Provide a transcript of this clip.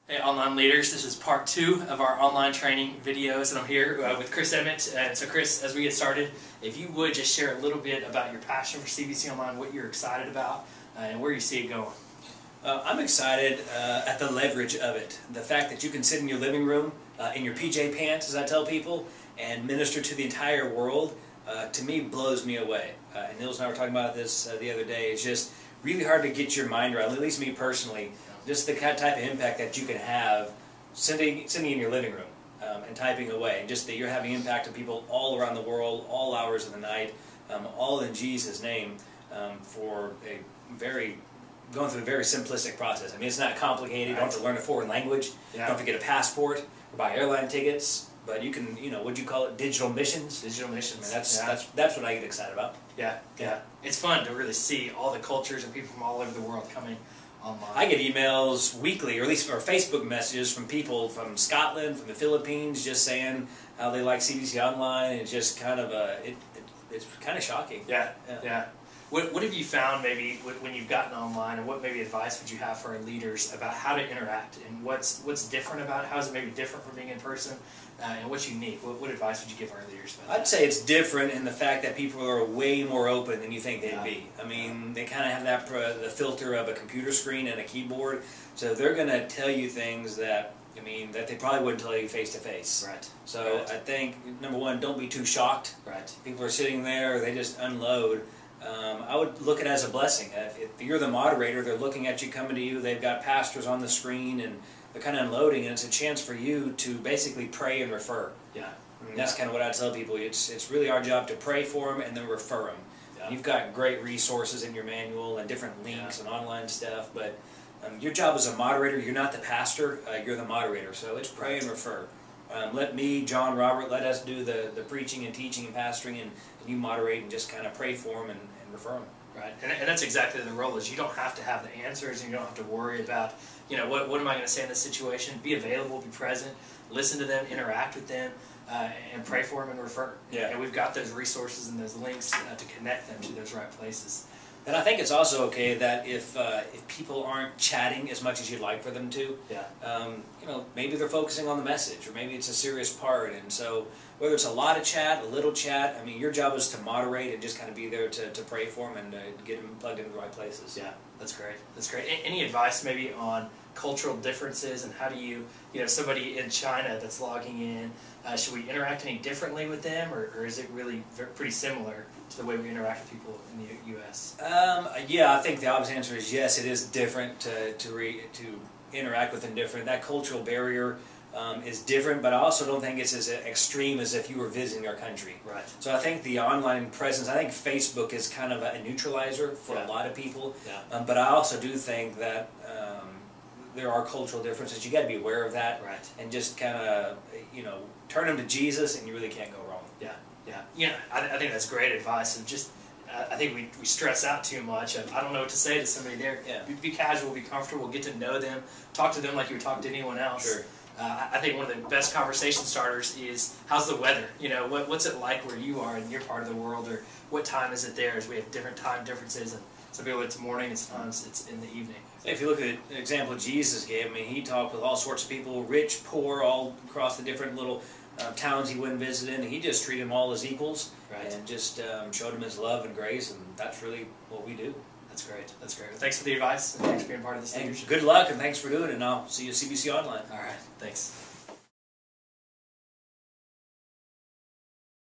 Hey online leaders, this is part 2 of our online training videos, and I'm here with Chris Emmitt. And so Chris, as we get started, if you would just share a little bit about your passion for CBC Online, what you're excited about, and where you see it going. I'm excited at the leverage of it. The fact that you can sit in your living room in your PJ pants, as I tell people, and minister to the entire world, to me blows me away. And Nils and I were talking about this the other day. It's just really hard to get your mind around, at least me personally, just the kind of type of impact that you can have sitting in your living room and typing away. And just that you're having impact on people all around the world, all hours of the night, all in Jesus' name, for going through a very simplistic process. I mean, it's not complicated. You don't have to learn a foreign language. You don't have to get a passport or buy airline tickets. But you can, what'd you call it? Digital missions. Digital missions. I mean, that's what I get excited about. Yeah. It's fun to really see all the cultures and people from all over the world coming online. I get emails weekly, or at least or Facebook messages from people from Scotland, from the Philippines, just saying how they like CBC Online. And it's just kind of it's kind of shocking. Yeah. What have you found maybe when you've gotten online, and what maybe advice would you have for our leaders about how to interact, and what's different about it? How is it maybe different from being in person, and what's unique? What advice would you give our leaders about that? I'd say it's different in the fact that people are way more open than you think they'd be. I mean, they kind of have the filter of a computer screen and a keyboard, so they're going to tell you things that that they probably wouldn't tell you face to face. Right. So I think, number one, don't be too shocked. Right. People are sitting there, they just unload. I would look at it as a blessing. If you're the moderator, they're looking at you, coming to you, they've got pastors on the screen, and they're kind of unloading, and it's a chance for you to basically pray and refer. Yeah. That's kind of what I tell people. It's really our job to pray for them and then refer them. Yeah. You've got great resources in your manual and different links and online stuff, but your job as a moderator, you're not the pastor, you're the moderator, so it's pray and refer. Let me, John, Robert, let us do the preaching and teaching and pastoring, and you moderate and just kind of pray for them and refer them. Right, and that's exactly the role. Is you don't have to have the answers, and you don't have to worry about, what am I going to say in this situation? Be available, be present, listen to them, interact with them, and pray for them and refer. Yeah. And we've got those resources and those links to connect them to those right places. And I think it's also okay that if people aren't chatting as much as you'd like for them to, maybe they're focusing on the message, or maybe it's a serious part. And so whether it's a lot of chat, a little chat, your job is to moderate and just kind of be there to pray for them and get them plugged into the right places. Yeah, that's great. That's great. Any advice maybe on cultural differences, and how do you, somebody in China that's logging in, should we interact any differently with them, or is it really pretty similar to the way we interact with people in the U.S.? Yeah, I think the obvious answer is yes. It is different to interact with them different. That cultural barrier is different, but I also don't think it's as extreme as if you were visiting our country. Right. So I think the online presence, I think Facebook is kind of a neutralizer for a lot of people. Yeah. But I also do think that there are cultural differences. You got to be aware of that. Right. And just kind of turn them to Jesus, and you really can't go wrong. Yeah. I think that's great advice. And just I think we stress out too much. I don't know what to say to somebody there. Yeah. Be casual, be comfortable, get to know them, talk to them like you would talk to anyone else. Sure. I think one of the best conversation starters is, how's the weather? What's it like where you are in your part of the world, or what time is it there? As we have different time differences, and some people it's morning, and sometimes it's in the evening. If you look at the example Jesus gave, he talked with all sorts of people, rich, poor, all across the different little towns he went and visited in, and he just treated them all as equals, and just showed them his love and grace, and that's really what we do. That's great. That's great. Well, thanks for the advice, and thanks for being part of this leadership. Good luck, and thanks for doing it, and I'll see you at CBC Online. All right. Thanks.